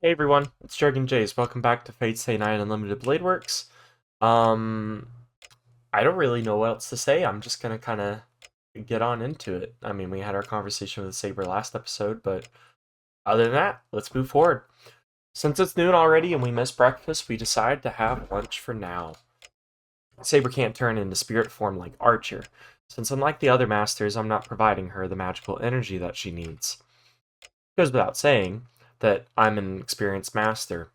Hey everyone, it's Dragon Jays. Welcome back to Fate Stay Night Unlimited Blade Works. Um, I don't really know what else to say. I'm just gonna kind of get on into it. I mean, we had our conversation with Saber last episode, but other than that, let's move forward. Since it's noon already and we missed breakfast, we decided to have lunch for now. Saber can't turn into spirit form like Archer, since unlike the other masters, I'm not providing her the magical energy that she needs. It goes without saying that I'm an experienced master.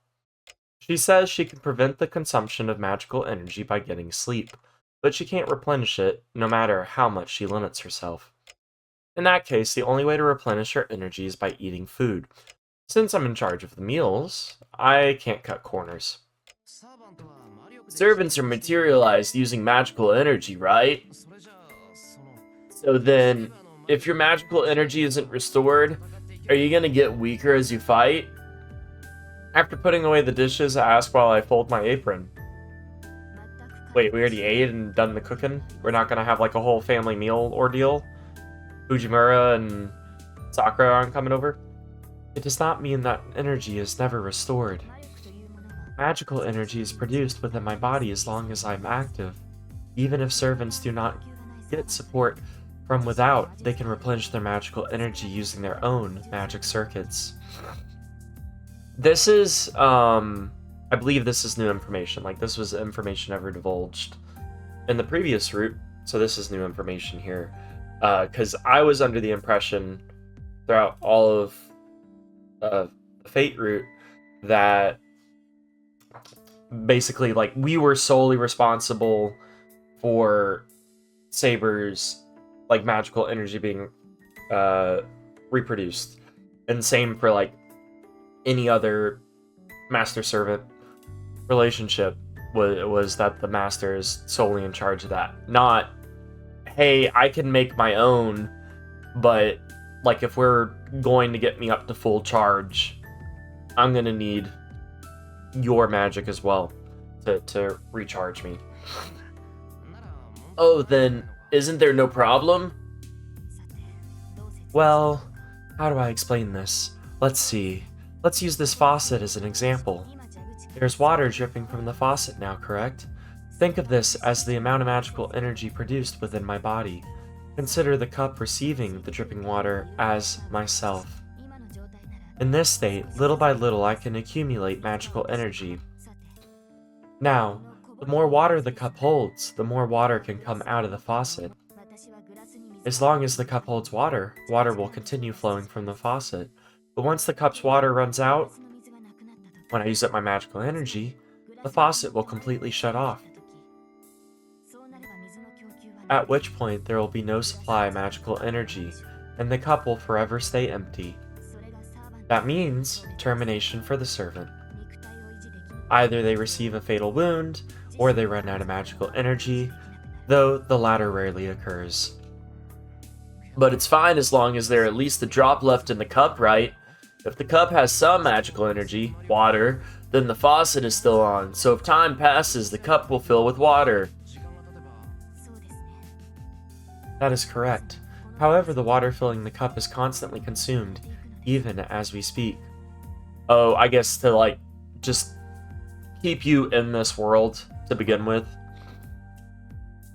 She says she can prevent the consumption of magical energy by getting sleep, but she can't replenish it no matter how much she limits herself. In that case, the only way to replenish her energy is by eating food. Since I'm in charge of the meals, I can't cut corners. Servants are materialized using magical energy, right? So then, if your magical energy isn't restored, are you gonna get weaker as you fight? After putting away the dishes, I ask while I fold my apron. Wait, we already ate and done the cooking? We're not gonna have like a whole family meal ordeal? Fujimura and Sakura aren't coming over? It does not mean that energy is never restored. Magical energy is produced within my body as long as I'm active. Even if servants do not get support from without, they can replenish their magical energy using their own magic circuits. This is, I believe this is new information. Like, this was information never divulged in the previous route, so this is new information here. Because I was under the impression throughout all of the Fate route that basically, like, we were solely responsible for Saber's, like, magical energy being reproduced. And same for, like, any other master-servant relationship was that the master is solely in charge of that. Not, hey, I can make my own, but, like, if we're going to get me up to full charge, I'm gonna need your magic as well to recharge me. Oh, then, isn't there no problem? Well, how do I explain this? Let's see. Let's use this faucet as an example. There's water dripping from the faucet now, correct? Think of this as the amount of magical energy produced within my body. Consider the cup receiving the dripping water as myself. In this state, little by little I can accumulate magical energy. Now, the more water the cup holds, the more water can come out of the faucet. As long as the cup holds water, water will continue flowing from the faucet. But once the cup's water runs out, when I use up my magical energy, the faucet will completely shut off. At which point there will be no supply of magical energy, and the cup will forever stay empty. That means termination for the servant. Either they receive a fatal wound, or they run out of magical energy, though the latter rarely occurs. But it's fine as long as there's at least a drop left in the cup, right? If the cup has some magical energy, water, then the faucet is still on, so if time passes, the cup will fill with water. That is correct. However, the water filling the cup is constantly consumed, even as we speak. Oh, I guess to, like, just keep you in this world to begin with.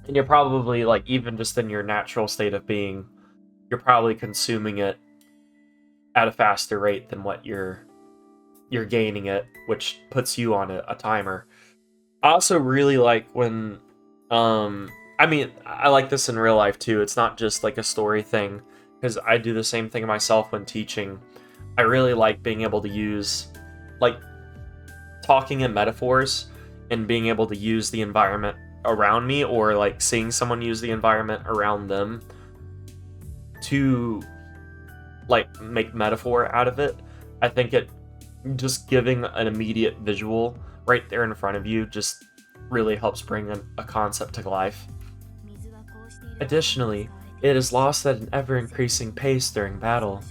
And you're probably, like, even just in your natural state of being, you're probably consuming it at a faster rate than what you're gaining it, which puts you on a timer. I also really like when, I mean, I like this in real life too. It's not just like a story thing, because I do the same thing myself when teaching. I really like being able to use, like, talking in metaphors and being able to use the environment around me, or like seeing someone use the environment around them to, like, make metaphor out of it. I think it just giving an immediate visual right there in front of you just really helps bring a concept to life. Additionally, it is lost at an ever-increasing pace during battle.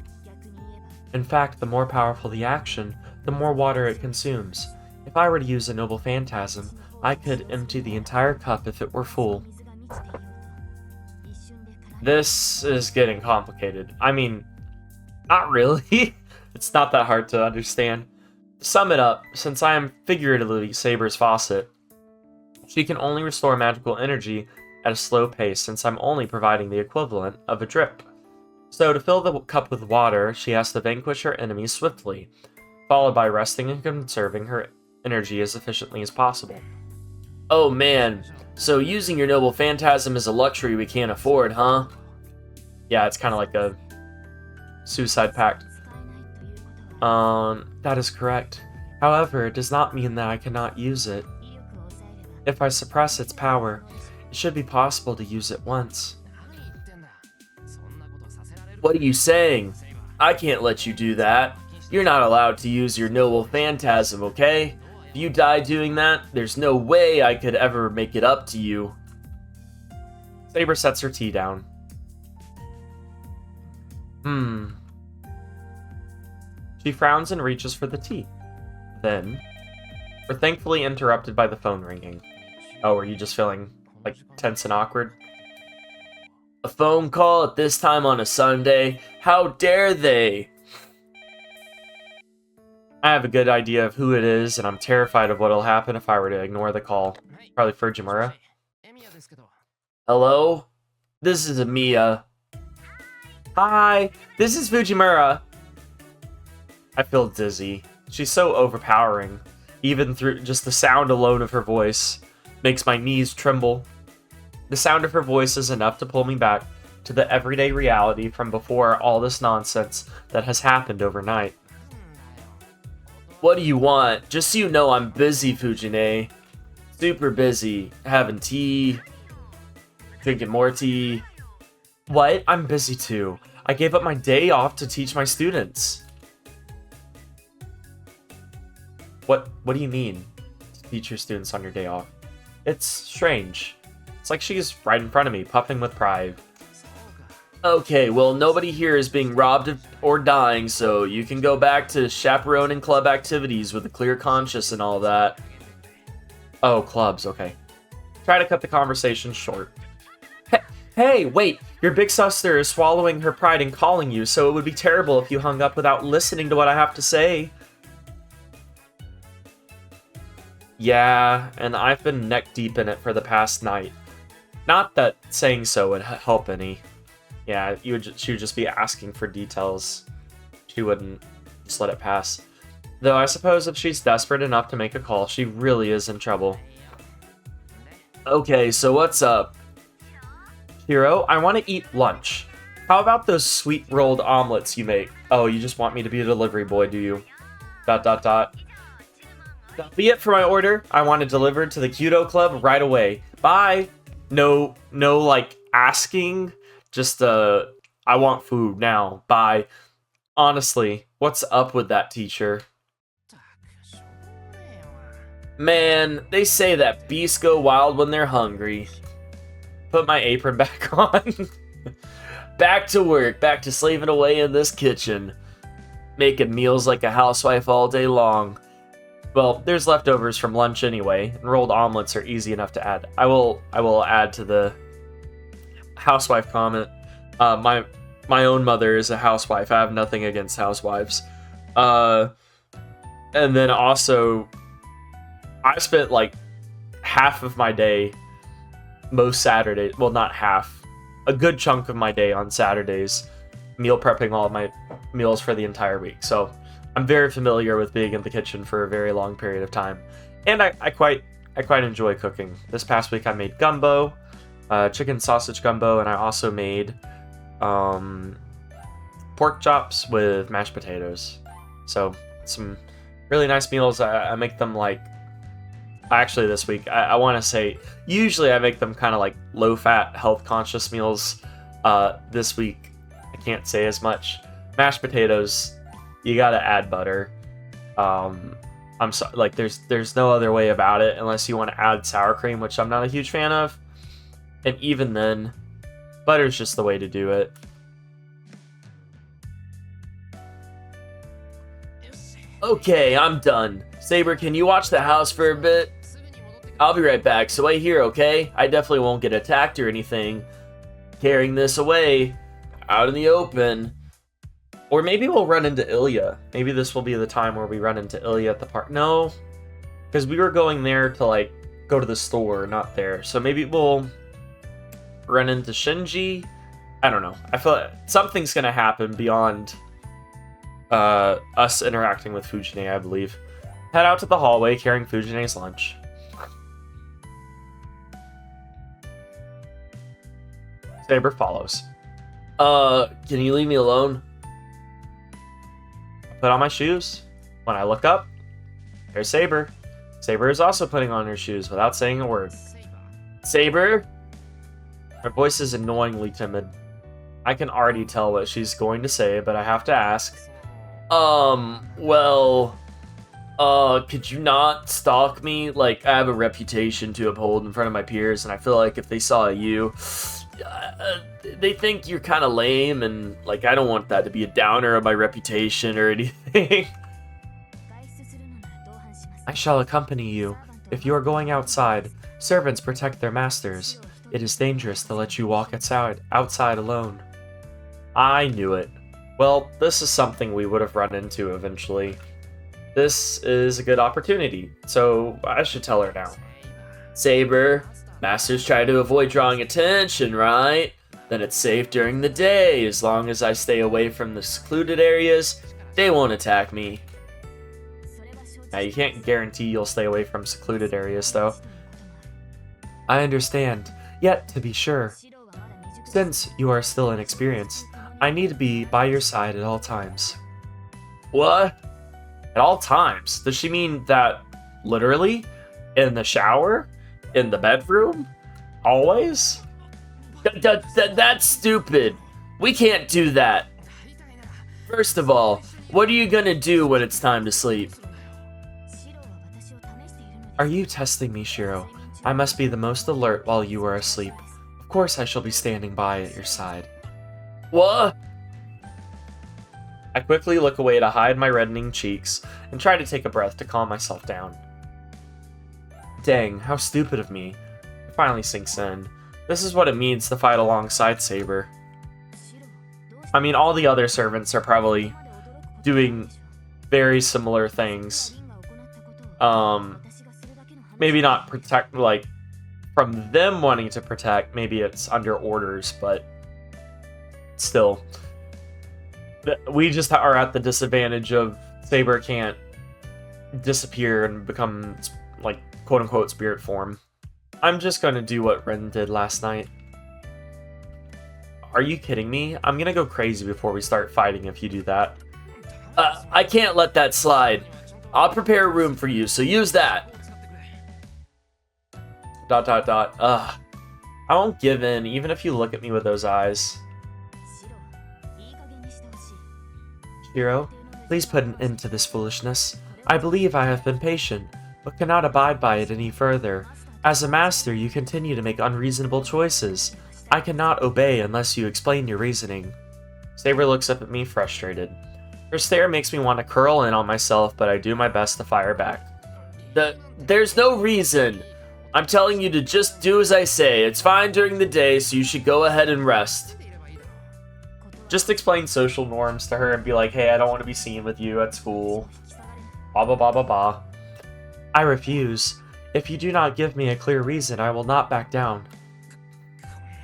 In fact, the more powerful the action, the more water it consumes. If I were to use a noble phantasm, I could empty the entire cup if it were full. This is getting complicated. I mean, not really. It's not that hard to understand. To sum it up, since I am figuratively Saber's faucet, she can only restore magical energy at a slow pace since I'm only providing the equivalent of a drip. So to fill the cup with water, she has to vanquish her enemies swiftly, followed by resting and conserving her energy as efficiently as possible. Oh man, so using your noble phantasm is a luxury we can't afford, huh? Yeah, it's kind of like a suicide pact. That is correct. However, it does not mean that I cannot use it. If I suppress its power, it should be possible to use it once. What are you saying? I can't let you do that. You're not allowed to use your noble phantasm, okay? If you die doing that, there's no way I could ever make it up to you. Saber sets her tea down. She frowns and reaches for the tea. Then, we're thankfully interrupted by the phone ringing. Oh, are you just feeling, like, tense and awkward? A phone call at this time on a Sunday? How dare they? I have a good idea of who it is, and I'm terrified of what'll happen if I were to ignore the call. Probably Fujimura. Hello? This is Emiya. Hi, this is Fujimura. I feel dizzy. She's so overpowering. Even through just the sound alone of her voice makes my knees tremble. The sound of her voice is enough to pull me back to the everyday reality from before all this nonsense that has happened overnight. What do you want? Just so you know, I'm busy, Fujine. Super busy. Having tea. Drinking more tea. What? I'm busy too. I gave up my day off to teach my students. What do you mean? To teach your students on your day off? It's strange. It's like she's right in front of me, puffing with pride. Okay, well, nobody here is being robbed or dying, so you can go back to chaperone and club activities with a clear conscience and all that. Oh, clubs, okay. Try to cut the conversation short. Hey, wait! Your big sister is swallowing her pride and calling you, so it would be terrible if you hung up without listening to what I have to say. Yeah, and I've been neck deep in it for the past night. Not that saying so would help any. Yeah, she would just be asking for details. She wouldn't just let it pass. Though I suppose if she's desperate enough to make a call, she really is in trouble. Okay, so what's up? Shirou, I want to eat lunch. How about those sweet rolled omelets you make? Oh, you just want me to be a delivery boy, do you? ... That'll be it for my order. I want it delivered to the Kyudo Club right away. Bye! No, like, asking. Just, I want food now. Bye. Honestly, what's up with that teacher? Man, they say that beasts go wild when they're hungry. Put my apron back on. Back to work, back to slaving away in this kitchen. Making meals like a housewife all day long. Well, there's leftovers from lunch anyway, and rolled omelets are easy enough to add. I will add to the housewife comment. My own mother is a housewife. I have nothing against housewives. And then also, I spent like half of my day, most Saturdays, well, not half, a good chunk of my day on Saturdays, meal prepping all of my meals for the entire week. So I'm very familiar with being in the kitchen for a very long period of time, and I quite enjoy cooking. This past week I made gumbo, chicken sausage gumbo, and I also made pork chops with mashed potatoes. So some really nice meals. I make them like, actually this week I want to say usually I make them kind of like low-fat, health-conscious meals. This week I can't say as much. Mashed potatoes, you gotta add butter. I'm sorry, like there's no other way about it unless you want to add sour cream, which I'm not a huge fan of. And even then, butter's just the way to do it. Okay, I'm done. Saber, can you watch the house for a bit? I'll be right back, so wait here, okay? I definitely won't get attacked or anything. Carrying this away, out in the open. Or maybe we'll run into Ilya. Maybe this will be the time where we run into Ilya at the park. No, because we were going there to, like, go to the store, not there. So maybe we'll run into Shinji. I don't know. I feel like something's going to happen beyond us interacting with Fujine, I believe. Head out to the hallway carrying Fujine's lunch. Saber follows. Can you leave me alone? Put on my shoes. When I look up, there's Saber. Saber is also putting on her shoes without saying a word. Saber? Her voice is annoyingly timid. I can already tell what she's going to say, but I have to ask. Well, could you not stalk me? Like, I have a reputation to uphold in front of my peers, and I feel like if they saw you, they think you're kind of lame, and, like, I don't want that to be a downer of my reputation or anything. I shall accompany you. If you are going outside, servants protect their masters. It is dangerous to let you walk outside alone. I knew it. Well, this is something we would have run into eventually. This is a good opportunity, so I should tell her now. Saber, masters try to avoid drawing attention, right? Then it's safe during the day. As long as I stay away from the secluded areas, they won't attack me. Now, you can't guarantee you'll stay away from secluded areas, though. I understand. Yet, to be sure, since you are still inexperienced, I need to be by your side at all times. What? At all times? Does she mean that literally? In the shower? In the bedroom? Always? That's stupid. We can't do that. First of all, what are you gonna do when it's time to sleep? Are you testing me, Shirou? I must be the most alert while you are asleep. Of course I shall be standing by at your side. What? I quickly look away to hide my reddening cheeks and try to take a breath to calm myself down. Dang, how stupid of me. It finally sinks in. This is what it means to fight alongside Saber. I mean, all the other servants are probably doing very similar things. Maybe not protect, like, from them wanting to protect, maybe it's under orders, but still. We just are at the disadvantage of Saber can't disappear and become, like, quote-unquote spirit form. I'm just gonna do what Ren did last night. Are you kidding me? I'm gonna go crazy before we start fighting if you do that. I can't let that slide. I'll prepare a room for you, so use that. ... I won't give in, even if you look at me with those eyes. Shirou, please put an end to this foolishness. I believe I have been patient, but cannot abide by it any further. As a master, you continue to make unreasonable choices. I cannot obey unless you explain your reasoning. Saber looks up at me, frustrated. Her stare makes me want to curl in on myself, but I do my best to fire back. There's no reason. I'm telling you to just do as I say. It's fine during the day, so you should go ahead and rest. Just explain social norms to her and be like, hey, I don't want to be seen with you at school. Blah, blah, blah, blah, blah. I refuse. If you do not give me a clear reason, I will not back down.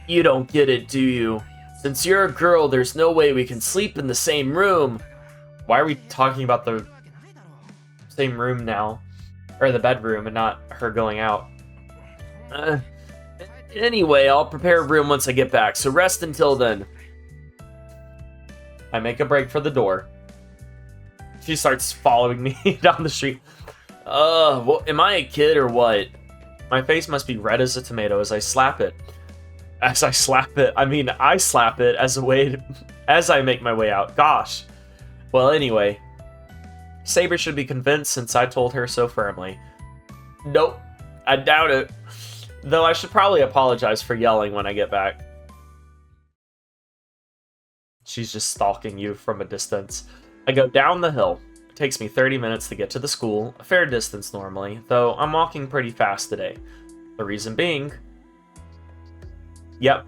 You don't get it, do you? Since you're a girl, there's no way we can sleep in the same room. Why are we talking about the same room now? Or the bedroom and not her going out? Anyway, I'll prepare a room once I get back, so rest until then. I make a break for the door. She starts following me down the street. Well, am I a kid or what? My face must be red as a tomato as I slap it. As I slap it, I mean, I slap it as a way to, as I make my way out. Gosh. Well, anyway. Saber should be convinced since I told her so firmly. Nope. I doubt it. Though I should probably apologize for yelling when I get back. She's just stalking you from a distance. I go down the hill. It takes me 30 minutes to get to the school, a fair distance normally, though I'm walking pretty fast today. The reason being... Yep.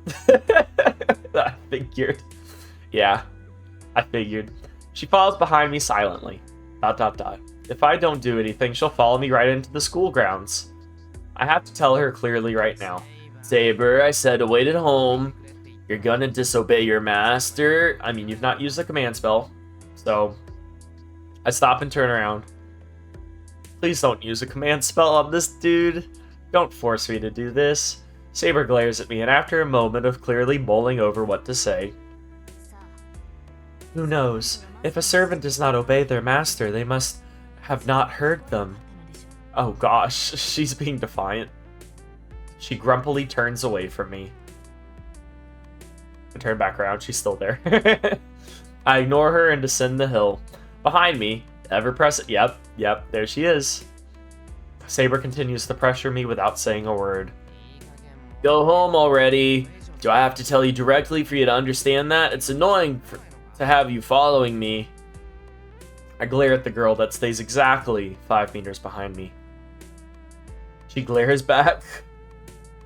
I figured. Yeah, I figured. She follows behind me silently. ... If I don't do anything, she'll follow me right into the school grounds. I have to tell her clearly right now. Saber, I said to wait at home. You're gonna disobey your master. I mean, you've not used the command spell. So, I stop and turn around. Please don't use a command spell on this dude. Don't force me to do this. Saber glares at me, and after a moment of clearly mulling over what to say. Who knows? If a servant does not obey their master, they must have not heard them. Oh gosh, she's being defiant. She grumpily turns away from me. I turn back around, she's still there. I ignore her and descend the hill. Behind me, ever present. Yep, there she is. Saber continues to pressure me without saying a word. Go home already. Do I have to tell you directly for you to understand that? It's annoying to have you following me. I glare at the girl that stays exactly 5 meters behind me. She glares back.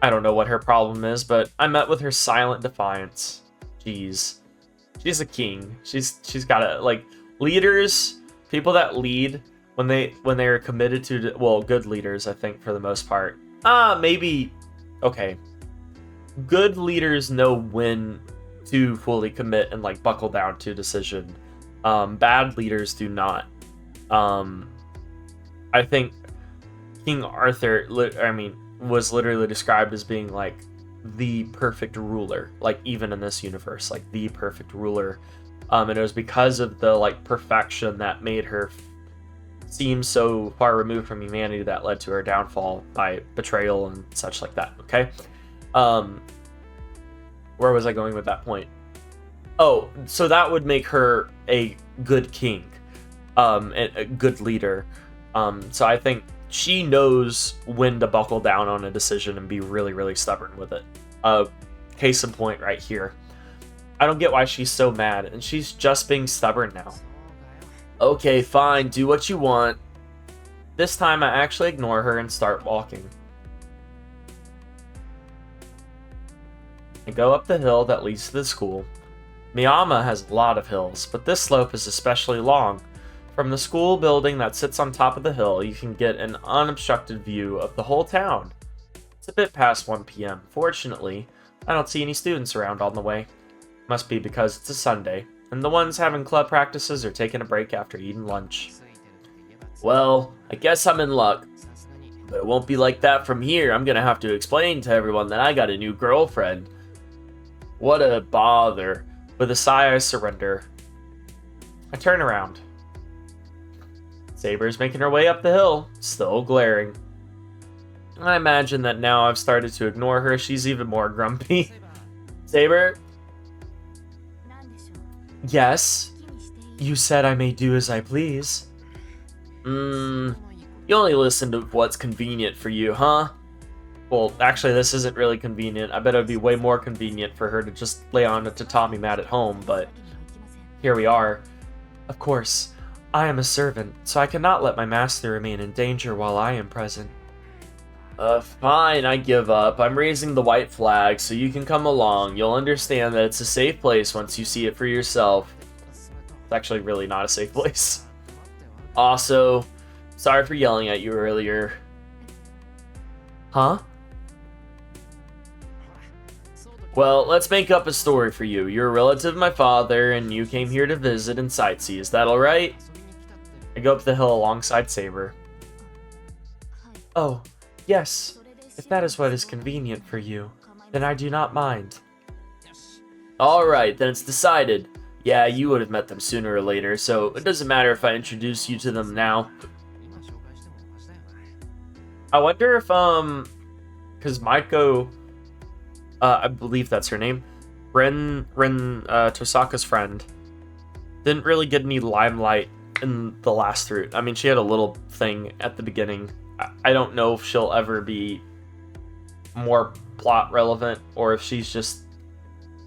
I don't know what her problem is, but I met with her silent defiance. Jeez. She's a king. She's got like leaders, people that lead when they're committed to, well, good leaders, I think, for the most part. Maybe okay. Good leaders know when to fully commit and like buckle down to a decision. Bad leaders do not. I think King Arthur, was literally described as being like the perfect ruler, like even in this universe, like the perfect ruler. And it was because of the like perfection that made her seem so far removed from humanity that led to her downfall by betrayal and such like that. Okay. Where was I going with that point? Oh, so that would make her a good king, and a good leader. So I think she knows when to buckle down on a decision and be really, really stubborn with it. Case in point right here. I don't get why she's so mad, and she's just being stubborn now. Okay, fine, do what you want. This time I actually ignore her and start walking. I go up the hill that leads to the school. Miyama has a lot of hills, but this slope is especially long. From the school building that sits on top of the hill, you can get an unobstructed view of the whole town. It's a bit past 1 p.m. Fortunately, I don't see any students around on the way. Must be because it's a Sunday, and the ones having club practices are taking a break after eating lunch. Well, I guess I'm in luck. But it won't be like that from here. I'm gonna have to explain to everyone that I got a new girlfriend. What a bother. With a sigh, I surrender. I turn around. Saber's making her way up the hill, still glaring. I imagine that now I've started to ignore her, she's even more grumpy. Saber? Yes? You said I may do as I please. You only listen to what's convenient for you, huh? Well, actually, this isn't really convenient. I bet it would be way more convenient for her to just lay on a tatami mat at home, but here we are. Of course, I am a servant, so I cannot let my master remain in danger while I am present. Fine, I give up. I'm raising the white flag, so you can come along. You'll understand that it's a safe place once you see it for yourself. It's actually really not a safe place. Also, sorry for yelling at you earlier. Huh? Well, let's make up a story for you. You're a relative of my father, and you came here to visit and sightsee. Is that alright? I go up the hill alongside Saber. Oh, yes. If that is what is convenient for you, then I do not mind. Alright, then it's decided. Yeah, you would have met them sooner or later, so it doesn't matter if I introduce you to them now. I wonder if, because Maiko, I believe that's her name, Ren Tosaka's friend, didn't really get any limelight in the last route. I mean, she had a little thing at the beginning. I don't know if she'll ever be more plot relevant, or if she's just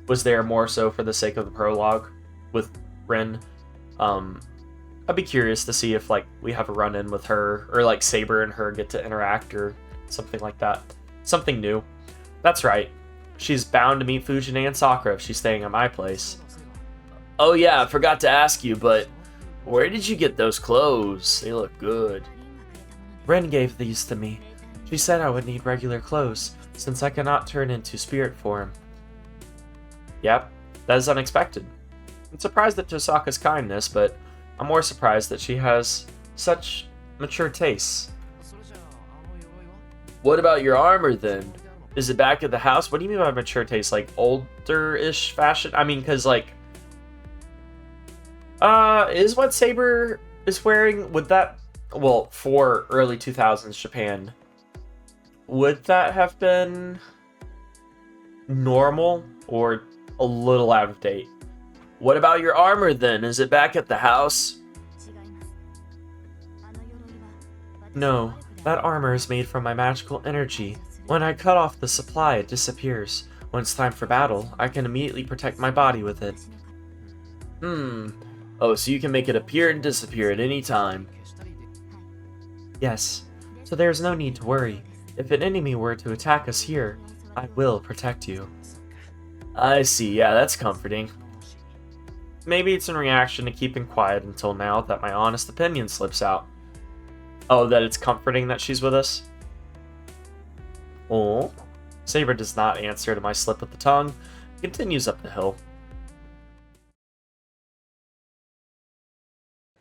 was there more so for the sake of the prologue with Ren. I'd be curious to see if like we have a run-in with her, or like Saber and her get to interact, or something like that. Something new. That's right. She's bound to meet Fujine and Sakura if she's staying at my place. Oh yeah, I forgot to ask you, but Where did you get those clothes? They look good. Ren gave these to me. She said I would need regular clothes, since I cannot turn into spirit form. Yep, that is unexpected. I'm surprised at Tosaka's kindness, but I'm more surprised that she has such mature tastes. What about your armor then? Is it back at the house? What do you mean by mature taste? Like older-ish fashion? I mean, because like, is what Saber is wearing, would that, well, for early 2000s Japan, would that have been normal or a little out of date? What about your armor then? Is it back at the house? No, that armor is made from my magical energy. When I cut off the supply, it disappears. When it's time for battle, I can immediately protect my body with it. Oh, so you can make it appear and disappear at any time. Yes, so there's no need to worry. If an enemy were to attack us here, I will protect you. I see, yeah, that's comforting. Maybe it's in reaction to keeping quiet until now that my honest opinion slips out. Oh, that it's comforting that she's with us? Oh. Saber does not answer to my slip of the tongue. He continues up the hill.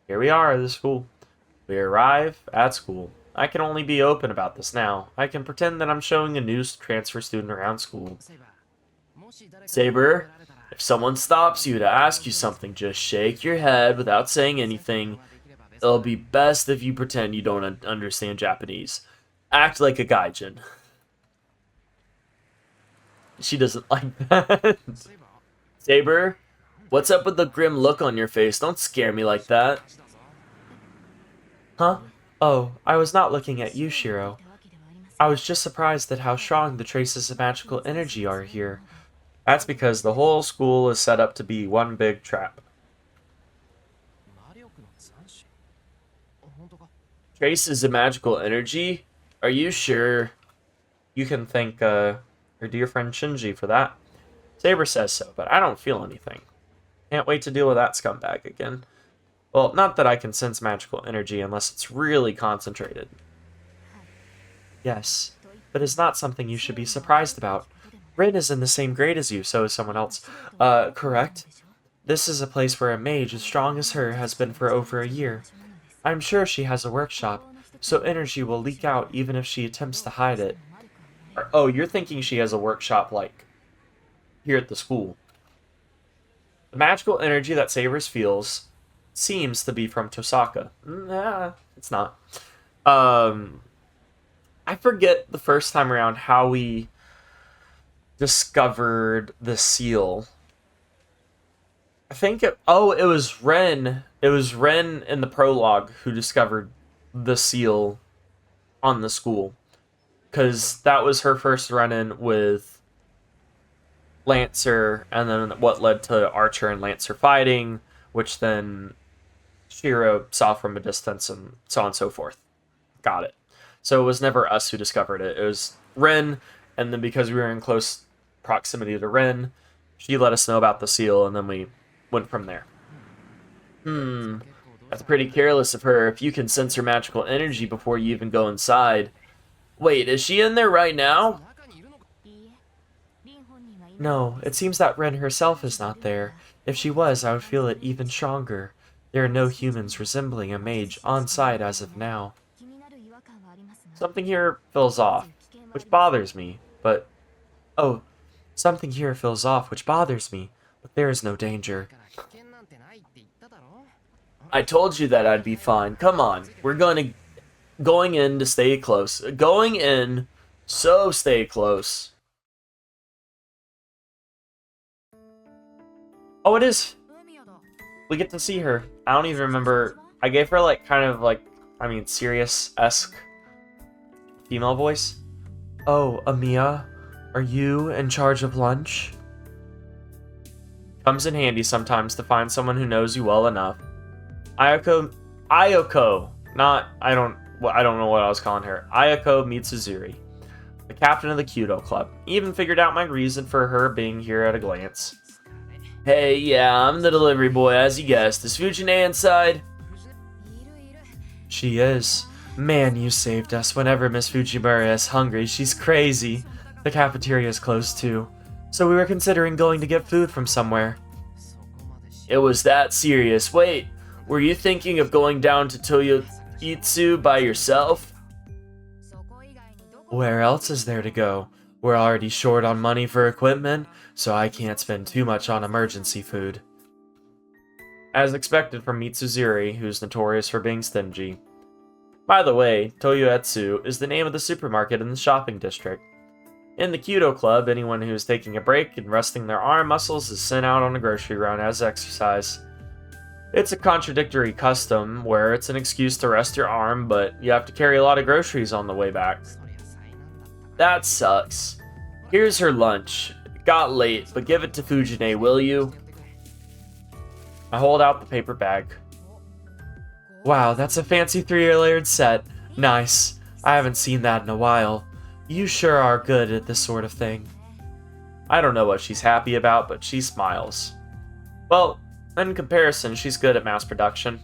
Here we are at the school. We arrive at school. I can only be open about this now. I can pretend that I'm showing a new transfer student around school. Saber, if someone stops you to ask you something, just shake your head without saying anything. It'll be best if you pretend you don't understand Japanese. Act like a gaijin. She doesn't like that. Saber, what's up with the grim look on your face? Don't scare me like that. Huh? Oh, I was not looking at you, Shirou. I was just surprised at how strong the traces of magical energy are here. That's because the whole school is set up to be one big trap. Traces of magical energy? Are you sure? You can thank your dear friend Shinji for that. Saber says so, but I don't feel anything. Can't wait to deal with that scumbag again. Well, not that I can sense magical energy unless it's really concentrated. Yes, but it's not something you should be surprised about. Rin is in the same grade as you, so is someone else. Correct? This is a place where a mage as strong as her has been for over a year. I'm sure she has a workshop, so energy will leak out even if she attempts to hide it. Oh, you're thinking she has a workshop, like, here at the school. The magical energy that Sabers feels seems to be from Tosaka. Nah, it's not. I forget the first time around how we discovered the seal. I think it was Ren. It was Ren in the prologue who discovered the seal on the school. Because that was her first run-in with Lancer, and then what led to Archer and Lancer fighting, which then Shirou saw from a distance, and so on and so forth. Got it. So it was never us who discovered it. It was Ren, and then because we were in close proximity to Ren, she let us know about the seal, and then we went from there. That's pretty careless of her if you can sense her magical energy before you even go inside. Wait, is she in there right now? No, it seems that Ren herself is not there. If she was, I would feel it even stronger. There are no humans resembling a mage on site as of now. Something here feels off, which bothers me, but... Oh, something here feels off, which bothers me, but there is no danger. I told you that I'd be fine. Come on, we're going in to stay close. Going in, so stay close. Oh, it is. We get to see her. I don't even remember. I gave her like kind of like, I mean, serious-esque female voice. Oh, Amiya, are you in charge of lunch? Comes in handy sometimes to find someone who knows you well enough. Ayako, not, I don't know what I was calling her. Ayako Mitsuzuri, the captain of the Kyudo Club. Even figured out my reason for her being here at a glance. Hey, yeah, I'm the delivery boy, as you guessed. Is Fujine inside? She is. Man, you saved us. Whenever Miss Fujimura is hungry, she's crazy. The cafeteria is closed too, so we were considering going to get food from somewhere. It was that serious. Wait, were you thinking of going down to Toyoitsu by yourself? Where else is there to go? We're already short on money for equipment, so I can't spend too much on emergency food. As expected from Mitsuzuri, who's notorious for being stingy. By the way, Toyoetsu is the name of the supermarket in the shopping district. In the Kyudo Club, anyone who is taking a break and resting their arm muscles is sent out on a grocery run as exercise. It's a contradictory custom where it's an excuse to rest your arm, but you have to carry a lot of groceries on the way back. That sucks. Here's her lunch. It got late, but give it to Fujine, will you? I hold out the paper bag. Wow, that's a fancy 3-layered set. Nice. I haven't seen that in a while. You sure are good at this sort of thing. I don't know what she's happy about, but she smiles. Well, in comparison, she's good at mass production.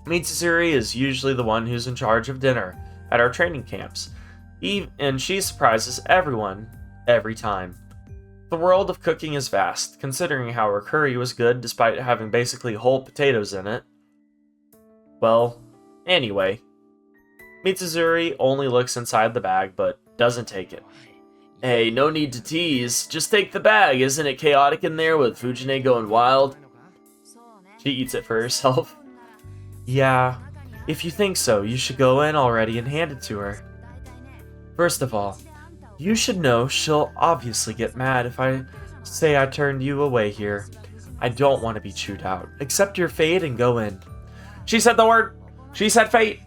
Mitsuzuri is usually the one who's in charge of dinner at our training camps, and she surprises everyone every time. The world of cooking is vast, considering how her curry was good despite having basically whole potatoes in it. Well, anyway. Mitsuzuri only looks inside the bag, but doesn't take it. Hey, no need to tease. Just take the bag. Isn't it chaotic in there with Fujine going wild? She eats it for herself. Yeah, if you think so, you should go in already and hand it to her. First of all, you should know she'll obviously get mad if I say I turned you away here. I don't want to be chewed out. Accept your fate and go in. She said the word! She said fate!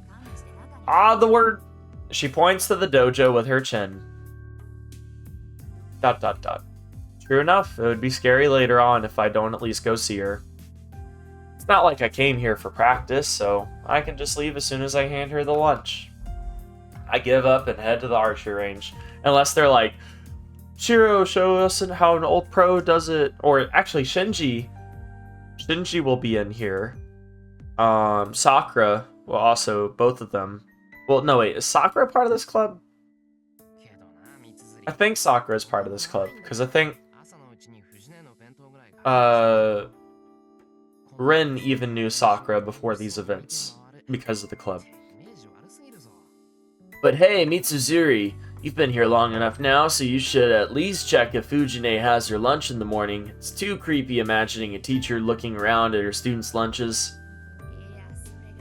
The word! She points to the dojo with her chin. ... True enough, it would be scary later on if I don't at least go see her. It's not like I came here for practice, so I can just leave as soon as I hand her the lunch. I give up and head to the archery range, unless they're like, Shirou, show us how an old pro does it. Or actually, Shinji will be in here. Sakura will also, both of them. Well, no, wait, is Sakura part of this club? I think Sakura is part of this club, because I think Rin even knew Sakura before these events, because of the club. But hey, Mitsuzuri, you've been here long enough now, so you should at least check if Fujine has her lunch in the morning. It's too creepy imagining a teacher looking around at her students' lunches.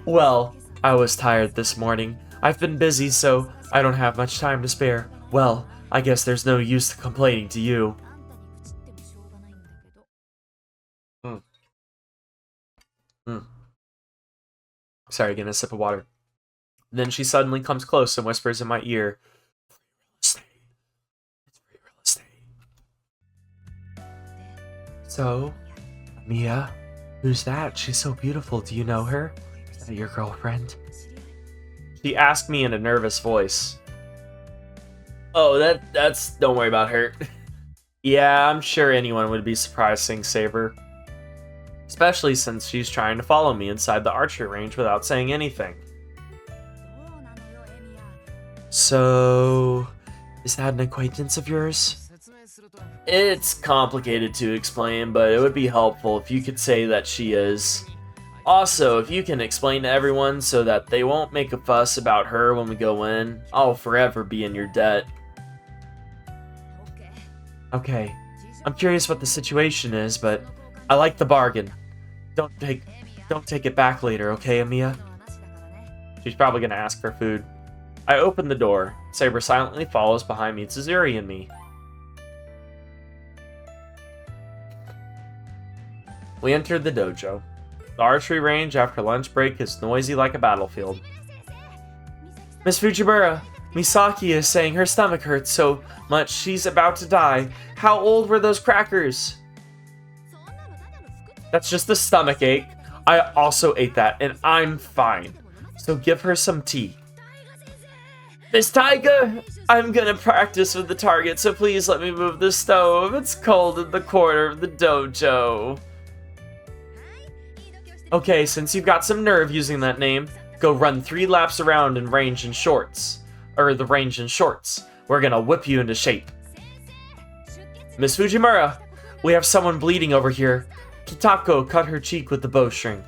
Well, I was tired this morning. I've been busy, so I don't have much time to spare. Well, I guess there's no use to complaining to you. Sorry, getting a sip of water. Then she suddenly comes close and whispers in my ear, It's free real estate. So, Mia, who's that? She's so beautiful. Do you know her? Is that your girlfriend? She asked me in a nervous voice. Oh, that's... don't worry about her. Yeah, I'm sure anyone would be surprised seeing Saber. Especially since she's trying to follow me inside the archery range without saying anything. So, is that an acquaintance of yours? It's complicated to explain, but it would be helpful if you could say that she is. Also, if you can explain to everyone so that they won't make a fuss about her when we go in, I'll forever be in your debt. Okay, I'm curious what the situation is, but I like the bargain. Don't take it back later, okay, Amiya? She's probably gonna ask for food. I open the door. Saber silently follows behind Mitsuzuri and me. We enter the dojo. The archery range after lunch break is noisy like a battlefield. Miss Fujimura, Misaki is saying her stomach hurts so much she's about to die. How old were those crackers? That's just a stomach ache. I also ate that and I'm fine. So give her some tea. Miss Taiga, I'm gonna practice with the target, so please let me move the stove. It's cold in the corner of the dojo. Okay, since you've got some nerve using that name, go run 3 laps around in range in shorts. Or the range in shorts. We're gonna whip you into shape. Miss Fujimura, we have someone bleeding over here. Kitako cut her cheek with the bowstring.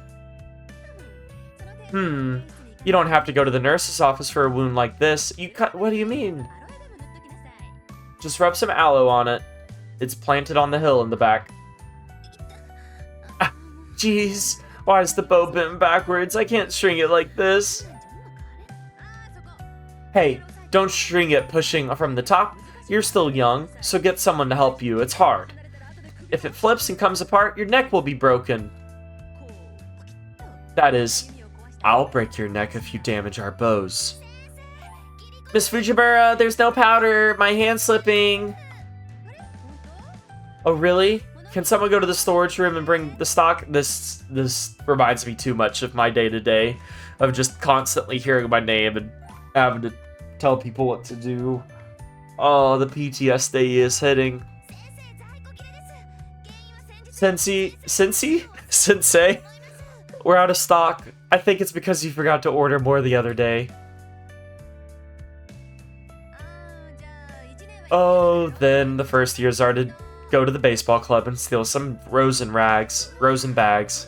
You don't have to go to the nurse's office for a wound like this. What do you mean? Just rub some aloe on it. It's planted on the hill in the back. Jeez, why is the bow bent backwards? I can't string it like this. Hey, don't string it pushing from the top. You're still young, so get someone to help you. It's hard. If it flips and comes apart, your neck will be broken. That is, I'll break your neck if you damage our bows. Miss Fujimura, there's no powder. My hand's slipping. Oh, really? Can someone go to the storage room and bring the stock? This reminds me too much of my day-to-day of just constantly hearing my name and having to tell people what to do. Oh, the PTSD is hitting. Sensei? We're out of stock. I think it's because you forgot to order more the other day. Oh, then the first years are to go to the baseball club and steal some rosin bags.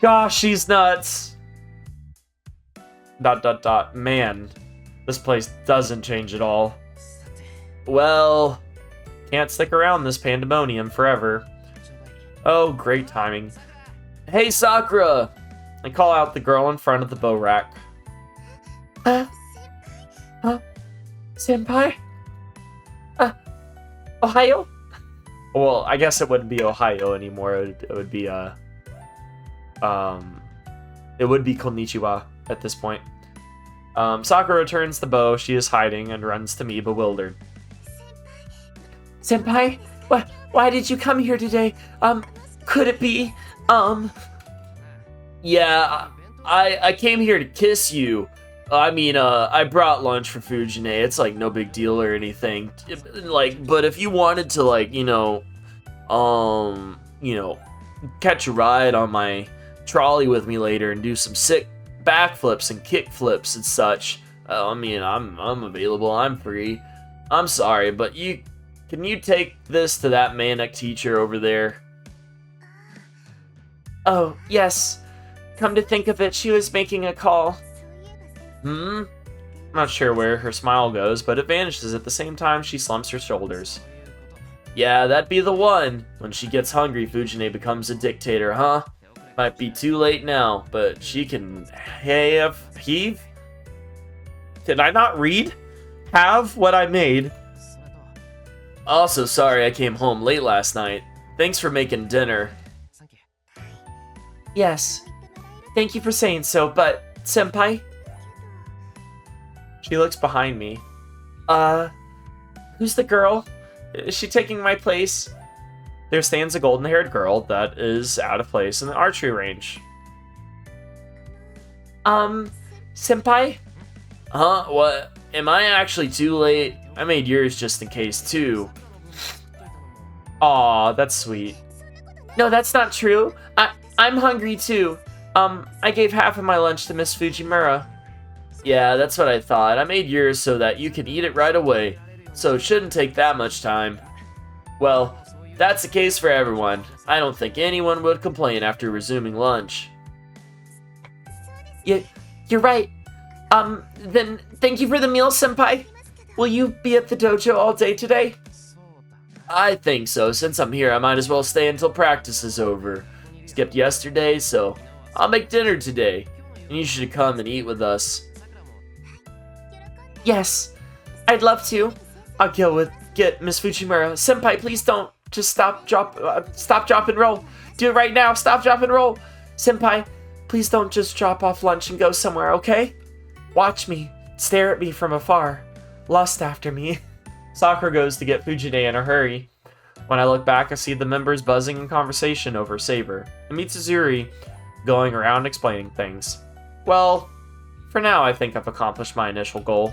Gosh, she's nuts. ... Man, this place doesn't change at all. Well, can't stick around this pandemonium forever. Oh, great timing. Hey, Sakura! I call out the girl in front of the bow rack. Senpai? Ohio? Well, I guess it wouldn't be Ohio anymore. It would be, it would be Konnichiwa at this point. Sakura returns the bow she is hiding and runs to me bewildered. Senpai? Why did you come here today? Could it be, Yeah, I came here to kiss you. I mean, I brought lunch for Fujine. It's, like, no big deal or anything. Like, but if you wanted to, like, catch a ride on my trolley with me later and do some sick backflips and kickflips and such, I mean, I'm available. I'm free. I'm sorry, but can you take this to that manic teacher over there? Oh, yes. Come to think of it, she was making a call. I'm not sure where her smile goes, but it vanishes at the same time she slumps her shoulders. Yeah, that'd be the one. When she gets hungry, Fujine becomes a dictator, huh? Might be too late now, but she can heave? Did I not read? Have what I made. Also, sorry I came home late last night. Thanks for making dinner. Yes. Thank you for saying so, but, senpai? She looks behind me. Who's the girl? Is she taking my place? There stands a golden-haired girl that is out of place in the archery range. Senpai? Huh? What? Am I actually too late? I made yours just in case, too. Aw, that's sweet. No, that's not true. I'm hungry, too. I gave half of my lunch to Miss Fujimura. Yeah, that's what I thought. I made yours so that you can eat it right away, so it shouldn't take that much time. Well, that's the case for everyone. I don't think anyone would complain after resuming lunch. You're right. Then thank you for the meal, senpai. Will you be at the dojo all day today? I think so. Since I'm here, I might as well stay until practice is over. Skipped yesterday, so I'll make dinner today. And you should come and eat with us. Yes, I'd love to. I'll get Miss Fujimura. Senpai, please don't. Just stop, drop, and roll. Do it right now. Stop, drop, and roll. Senpai, please don't just drop off lunch and go somewhere, okay? Watch me. Stare at me from afar. Lust after me. Sakura goes to get Fujine in a hurry. When I look back, I see the members buzzing in conversation over Saber, and Mitsuzuri going around explaining things. Well, for now, I think I've accomplished my initial goal.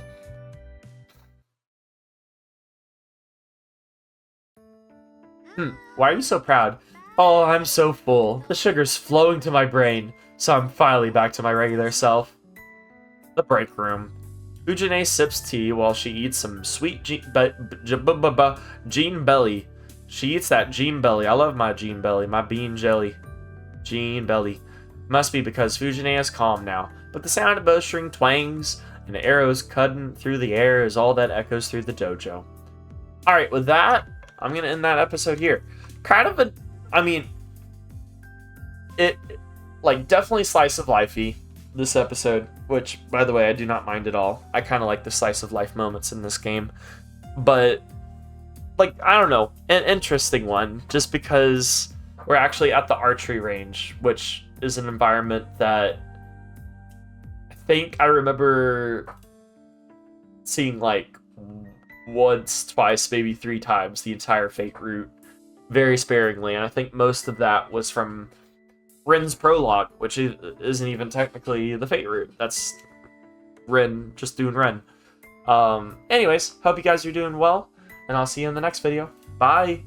Why are you so proud? Oh, I'm so full. The sugar's flowing to my brain. So I'm finally back to my regular self. The break room. Fujine sips tea while she eats some sweet Jean Belly. She eats that Jean Belly. I love my Jean Belly, my bean jelly. Jean Belly. Must be because Fujine is calm now, but the sound of bowstring twangs and arrows cutting through the air is all that echoes through the dojo. Alright, with that, I'm going to end that episode here. Kind of a, I mean, it, like, definitely slice of lifey, this episode, which, by the way, I do not mind at all. I kind of like the slice of life moments in this game. But, like, I don't know, an interesting one, just because we're actually at the archery range, which is an environment that I think I remember seeing, like, once, twice, maybe 3 times the entire Fate route, very sparingly, and I think most of that was from Ren's prologue, which isn't even technically the Fate route. That's Ren just doing Ren. Anyways, hope you guys are doing well, and I'll see you in the next video. Bye!